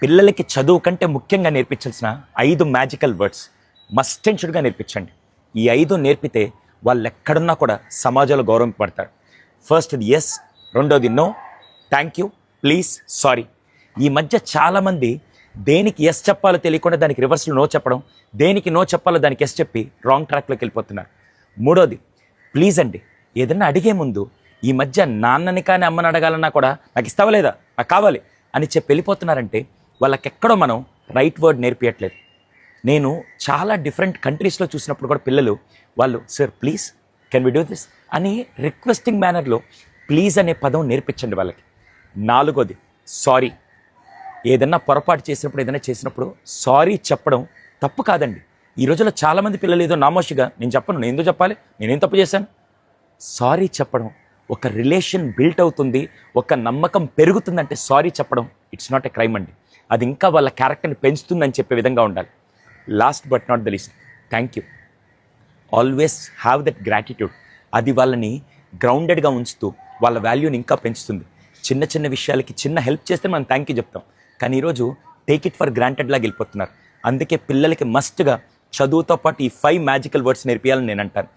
పిల్లలకి చదువు కంటే ముఖ్యంగా నేర్పించాల్సిన 5 మ్యాజికల్ వర్డ్స్ మస్ట్ అండ్ షుడ్గా నేర్పించండి. ఈ 5 నేర్పితే వాళ్ళు ఎక్కడున్నా కూడా సమాజంలో గౌరవింపబడతారు. ఫస్ట్ది ఎస్, రెండోది no, thank you, please, sorry. ఈ మధ్య చాలామంది దేనికి ఎస్ చెప్పాలో తెలియకుండా దానికి రివర్స్లో నో చెప్పడం, దేనికి నో చెప్పాలో దానికి ఎస్ చెప్పి రాంగ్ ట్రాక్లోకి వెళ్ళిపోతున్నారు. మూడోది ప్లీజ్ అండి. ఏదన్నా అడిగే ముందు ఈ మధ్య నాన్నని కానీ అమ్మని అడగాలన్నా కూడా నాకు ఇస్తావా లేదా, నాకు కావాలి అని చెప్పి వెళ్ళిపోతున్నారంటే వాళ్ళకెక్కడో మనం రైట్ వర్డ్ నేర్పించట్లేదు. నేను చాలా డిఫరెంట్ కంట్రీస్లో చూసినప్పుడు కూడా పిల్లలు వాళ్ళు sir please can we do this అని రిక్వెస్టింగ్ మేనర్లో ప్లీజ్ అనే పదం నేర్పించండి వాళ్ళకి. నాలుగోది సారీ. ఏదన్నా పొరపాటు చేసినప్పుడు సారీ చెప్పడం తప్పు కాదండి. ఈ రోజుల్లో చాలామంది పిల్లలు ఏదో నామోషిగా నేను చెప్పను, నేను ఎందుకు చెప్పాలి, నేనేం తప్పు చేశాను. సారీ చెప్పడం ఒక రిలేషన్ బిల్ట్ అవుతుంది, ఒక నమ్మకం పెరుగుతుందంటే సారీ చెప్పడం ఇట్స్ నాట్ ఎ క్రైమ్ అండి. అది ఇంకా వాళ్ళ క్యారెక్టర్ని పెంచుతుందని చెప్పే విధంగా ఉండాలి. Last but not the least, thank you. Always have that gratitude. అది వాళ్ళని గ్రౌండెడ్గా ఉంచుతూ వాళ్ళ వాల్యూని ఇంకా పెంచుతుంది. చిన్న చిన్న విషయాలకి చిన్న హెల్ప్ చేస్తే మనం థ్యాంక్ యూ చెప్తాం, కానీ ఈరోజు టేక్ ఇట్ ఫర్ గ్రాంటెడ్ లాగా వెళ్ళిపోతున్నారు. అందుకే పిల్లలకి మస్ట్గా చదువుతో పాటు ఈ 5 మ్యాజికల్ వర్డ్స్ నేర్పియాలని నేను అంటాను.